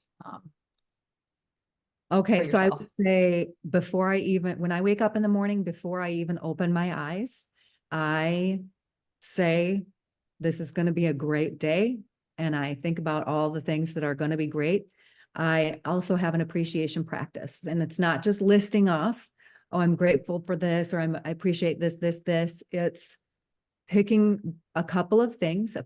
[SPEAKER 2] Okay,
[SPEAKER 1] For
[SPEAKER 2] so I
[SPEAKER 1] yourself?
[SPEAKER 2] would say when I wake up in the morning, before I even open my eyes, I say, this is going to be a great day. And I think about all the things that are going to be great. I also have an appreciation practice, and it's not just listing off, oh, I'm grateful for this, or I appreciate this. It's picking a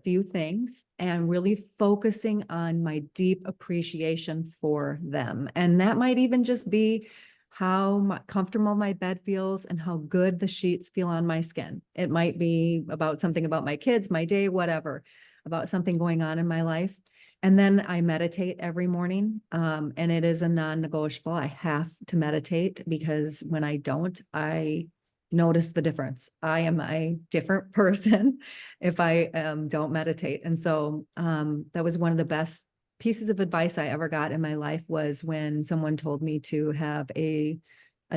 [SPEAKER 2] few things, and really focusing on my deep appreciation for them. And that might even just be how comfortable my bed feels and how good the sheets feel on my skin. It might be about something about my kids, my day, whatever, about something going on in my life. And then I meditate every morning. And it is a non-negotiable. I have to meditate, because when I don't, I notice the difference. I am a different person if I don't meditate. And so that was one of the best pieces of advice I ever got in my life, was when someone told me to have a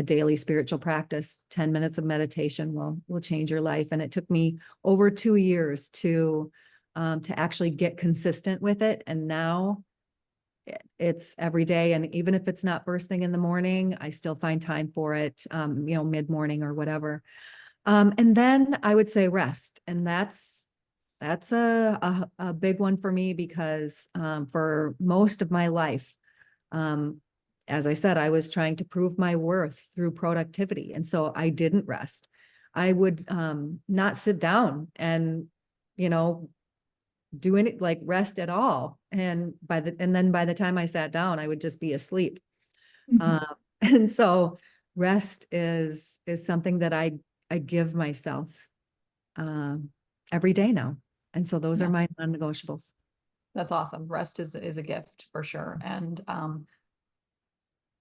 [SPEAKER 2] daily spiritual practice. 10 minutes of meditation will change your life. And it took me over 2 years to actually get consistent with it. And now it's every day. And even if it's not first thing in the morning, I still find time for it, mid-morning or whatever. And then I would say rest. And that's a big one for me, because for most of my life, as I said, I was trying to prove my worth through productivity. And so I didn't rest. I would not sit down and, do any like rest at all. And then by the time I sat down, I would just be asleep. And so rest is something that I give myself every day now. And so those are my non-negotiables.
[SPEAKER 1] That's awesome. Rest is a gift for sure. And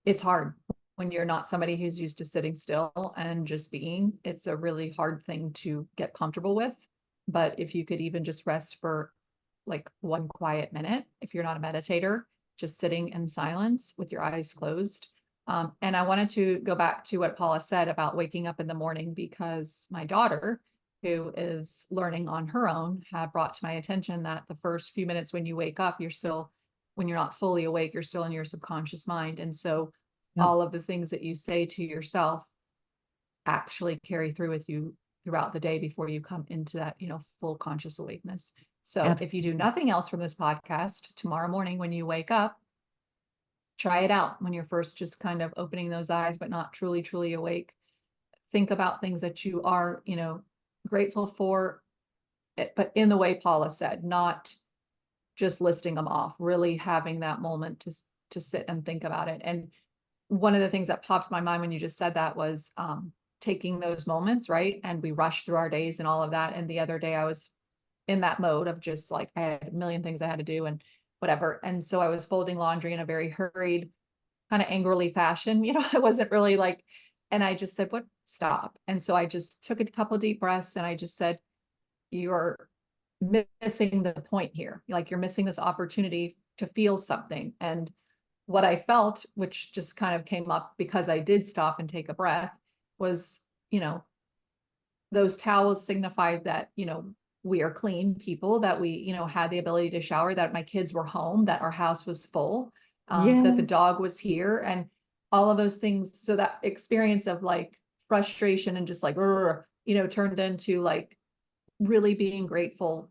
[SPEAKER 1] it's hard when you're not somebody who's used to sitting still and just being. It's a really hard thing to get comfortable with. But if you could even just rest for like 1 quiet minute, if you're not a meditator, just sitting in silence with your eyes closed. And I wanted to go back to what Paula said about waking up in the morning, because my daughter, who is learning on her own, had brought to my attention that the first few minutes when you wake up, when you're not fully awake, you're still in your subconscious mind. And so all of the things that you say to yourself actually carry through with you throughout the day before you come into that, full conscious awakeness. So
[SPEAKER 2] Absolutely.
[SPEAKER 1] if you do nothing else from this podcast, tomorrow morning when you wake up, try it out when you're first just kind of opening those eyes, but not truly awake. Think about things that you are, grateful for, but in the way Paula said, not just listing them off, really having that moment to sit and think about it. And one of the things that popped in my mind when you just said that was taking those moments, right? And we rush through our days and all of that. And the other day I was in that mode of just like, I had a million things I had to do and whatever. And so I was folding laundry in a very hurried, kind of angrily fashion. I wasn't really like, and I just said, what, stop. And so I just took a couple of deep breaths and I just said, you're missing the point here. Like you're missing this opportunity to feel something. And what I felt, which just kind of came up because I did stop and take a breath, was, those towels signified that, we are clean people, that we, you know, had the ability to shower, that my kids were home, that our house was full, that the
[SPEAKER 2] Yes.
[SPEAKER 1] dog was here, and all of those things. So that experience of like frustration and just like, you know, turned into like really being grateful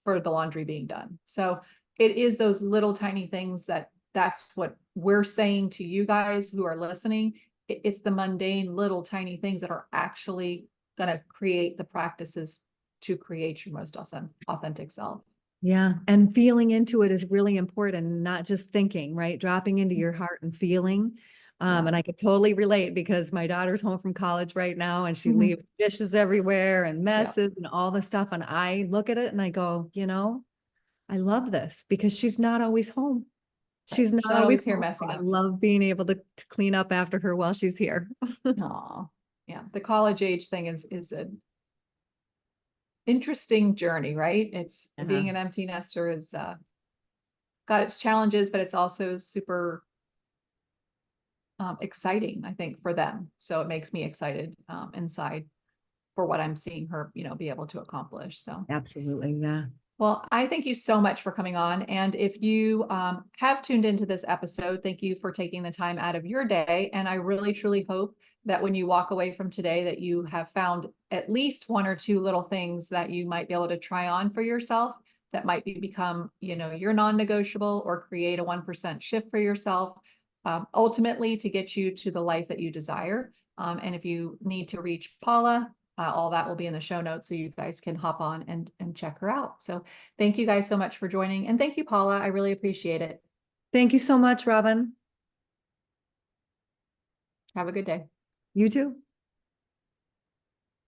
[SPEAKER 1] for the laundry being done. So it is those little tiny things that's what we're saying to you guys who are listening. It's the mundane little tiny things that are actually going to create the practices to create your most authentic self.
[SPEAKER 2] Yeah. And feeling into it is really important, not just thinking, right? Dropping into your heart and feeling.
[SPEAKER 1] Yeah.
[SPEAKER 2] And I could totally relate because my daughter's home from college right now and she
[SPEAKER 1] Mhm.
[SPEAKER 2] leaves dishes everywhere and
[SPEAKER 1] Yeah.
[SPEAKER 2] messes and all the stuff. And I look at it and I go, you know, I love this because she's not always home.
[SPEAKER 1] Right.
[SPEAKER 2] She's not
[SPEAKER 1] She's not
[SPEAKER 2] always
[SPEAKER 1] always here
[SPEAKER 2] home. So
[SPEAKER 1] messing
[SPEAKER 2] I
[SPEAKER 1] up.
[SPEAKER 2] love being able to clean up after her while she's here.
[SPEAKER 1] Aw. Yeah. The college age thing is an interesting journey, right? It's
[SPEAKER 2] Yeah.
[SPEAKER 1] being an empty nester is got its challenges, but it's also super exciting, I think, for them. So it makes me excited inside for what I'm seeing her, you know, be able to accomplish. So,
[SPEAKER 2] Absolutely. Yeah.
[SPEAKER 1] well, I thank you so much for coming on. And if you have tuned into this episode, thank you for taking the time out of your day. And I really, truly hope that when you walk away from today, that you have found at least one or two little things that you might be able to try on for yourself that might become, you know, your non-negotiable, or create a 1% shift for yourself, ultimately to get you to the life that you desire. And if you need to reach Paula, all that will be in the show notes so you guys can hop on and check her out. So thank you guys so much for joining. And thank you, Paula. I really appreciate it.
[SPEAKER 2] Thank you so much, Robin.
[SPEAKER 1] Have a good day.
[SPEAKER 2] You too.